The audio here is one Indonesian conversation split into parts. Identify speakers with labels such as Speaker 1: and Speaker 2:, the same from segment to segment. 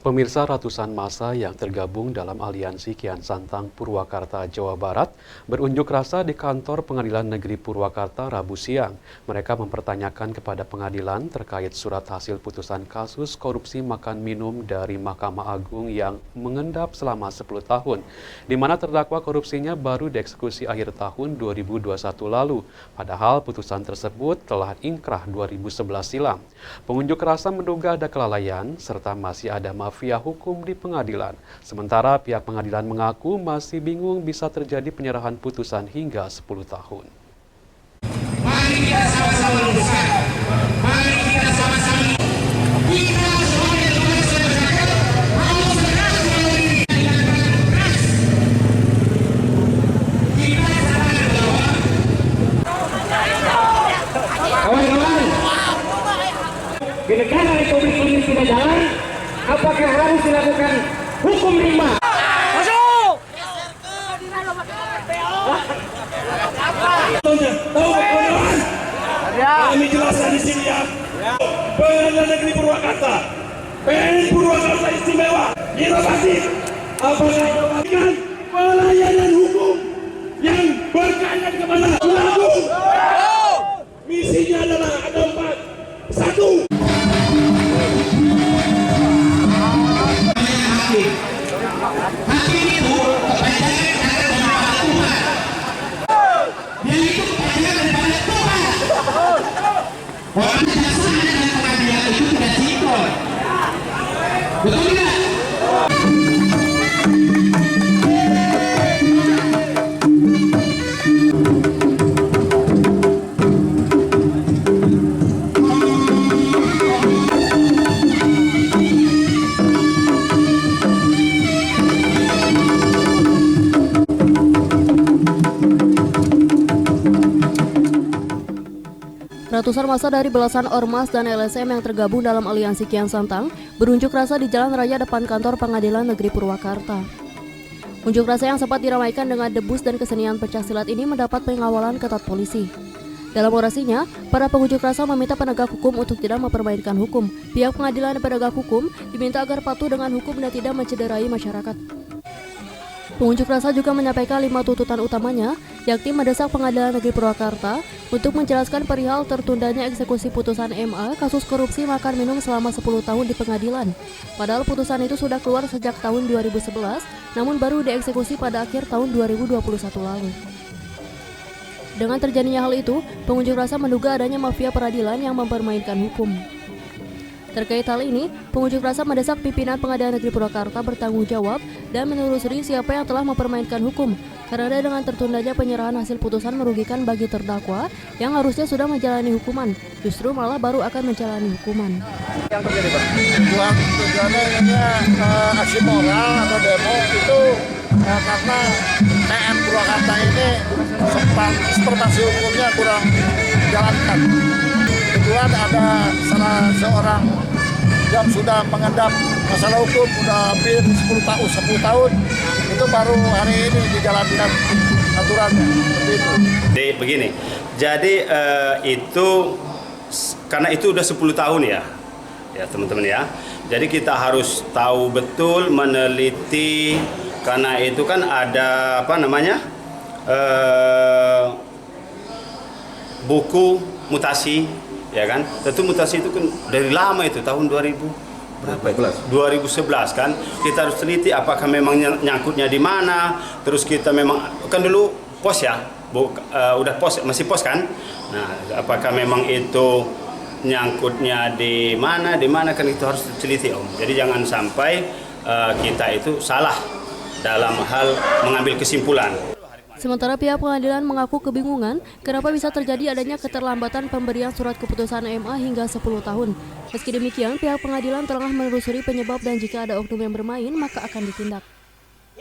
Speaker 1: Pemirsa, ratusan massa yang tergabung dalam aliansi Kian Santang Purwakarta, Jawa Barat berunjuk rasa di kantor Pengadilan Negeri Purwakarta Rabu siang. Mereka mempertanyakan kepada pengadilan terkait surat hasil putusan kasus korupsi makan minum dari Mahkamah Agung yang mengendap selama 10 tahun, di mana terdakwa korupsinya baru dieksekusi akhir tahun 2021 lalu, padahal putusan tersebut telah inkrah 2011 silam. Pengunjuk rasa menduga ada kelalaian serta masih ada mafia hukum di pengadilan. Sementara pihak pengadilan mengaku masih bingung bisa terjadi penyerahan putusan hingga 10 tahun.
Speaker 2: Mari kita sama-sama luruskan. Mari kita sama-sama. Kita sebagai tugas masyarakat harus keras melawan ini. Kita sadar bahwa kawan-kawan di negara Republik ini sudah jalan. Apakah harus dilakukan hukum rimba? Masuk! Tahu kawan-kawan? Kami jelaskan di sini ya. Pengadilan Negeri Purwakarta, PN Purwakarta Istimewa, inovasi. Apakah inovasikan pelayanan hukum yang berkaitan kepada pelaku? Misinya adalah ada 4. 1. Hakim itu kepercayaan kepada Tuhan. Yaitu kepercayaan kepada Tuhan. Orang bijaksana dan pengadilan itu tidak sinkron. Betul tidak?
Speaker 3: Ratusan massa dari belasan ormas dan LSM yang tergabung dalam aliansi Kian Santang berunjuk rasa di Jalan Raya depan kantor Pengadilan Negeri Purwakarta. Unjuk rasa yang sempat diramaikan dengan debus dan kesenian pencaksilat ini mendapat pengawalan ketat polisi. Dalam orasinya, para pengunjuk rasa meminta penegak hukum untuk tidak mempermainkan hukum. Pihak pengadilan dan penegak hukum diminta agar patuh dengan hukum dan tidak mencederai masyarakat. Pengunjuk rasa juga menyampaikan 5 tuntutan utamanya, yakni mendesak Pengadilan Negeri Purwakarta untuk menjelaskan perihal tertundanya eksekusi putusan MA kasus korupsi makan minum selama 10 tahun di pengadilan. Padahal putusan itu sudah keluar sejak tahun 2011, namun baru dieksekusi pada akhir tahun 2021 lalu. Dengan terjadinya hal itu, pengunjuk rasa menduga adanya mafia peradilan yang mempermainkan hukum. Terkait hal ini, pengunjuk rasa mendesak pimpinan Pengadilan Negeri Purwakarta bertanggung jawab dan menelusuri siapa yang telah mempermainkan hukum, karena dengan tertundanya penyerahan hasil putusan merugikan bagi terdakwa yang harusnya sudah menjalani hukuman, justru malah baru akan menjalani hukuman.
Speaker 4: Yang terjadi, Pak? Tujuannya ini aksi moral atau demo itu karena PN Purwakarta ini transportasi hukumnya kurang dijalankan. Kebetulan ada salah seorang yang sudah mengendap masalah hukum sudah hampir 10 tahun itu baru hari ini dijalankan aturannya seperti itu.
Speaker 5: Jadi begini, jadi itu karena itu udah 10 tahun ya teman-teman ya. Jadi kita harus tahu betul, meneliti, karena itu kan ada buku mutasi. Ya kan, tentu mutasi itu kan dari lama itu tahun 2011 kan. Kita harus teliti apakah memang nyangkutnya di mana. Terus kita memang kan dulu pos ya, udah pos, masih pos kan. Nah, apakah memang itu nyangkutnya di mana kan itu harus diteliti Om. Jadi jangan sampai kita itu salah dalam hal mengambil kesimpulan.
Speaker 3: Sementara pihak pengadilan mengaku kebingungan kenapa bisa terjadi adanya keterlambatan pemberian surat keputusan MA hingga 10 tahun. Meski demikian, pihak pengadilan telah menelusuri penyebab dan jika ada oknum yang bermain, maka akan ditindak.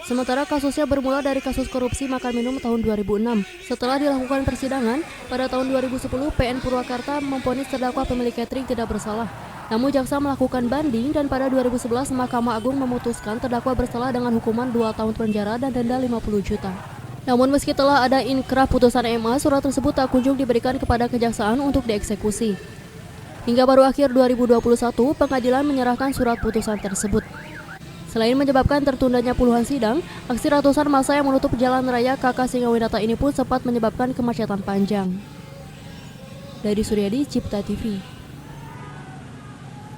Speaker 3: Sementara kasusnya bermula dari kasus korupsi makan minum tahun 2006. Setelah dilakukan persidangan, pada tahun 2010 PN Purwakarta memvonis terdakwa pemilik catering tidak bersalah. Namun jaksa melakukan banding dan pada 2011 Mahkamah Agung memutuskan terdakwa bersalah dengan hukuman 2 tahun penjara dan denda 50 juta. Namun meski telah ada inkrah putusan MA, surat tersebut tak kunjung diberikan kepada kejaksaan untuk dieksekusi. Hingga baru akhir 2021, pengadilan menyerahkan surat putusan tersebut. Selain menyebabkan tertundanya puluhan sidang, aksi ratusan massa yang menutup jalan raya KK Singawinata ini pun sempat menyebabkan kemacetan panjang. Dari Suryadi, Cipta TV.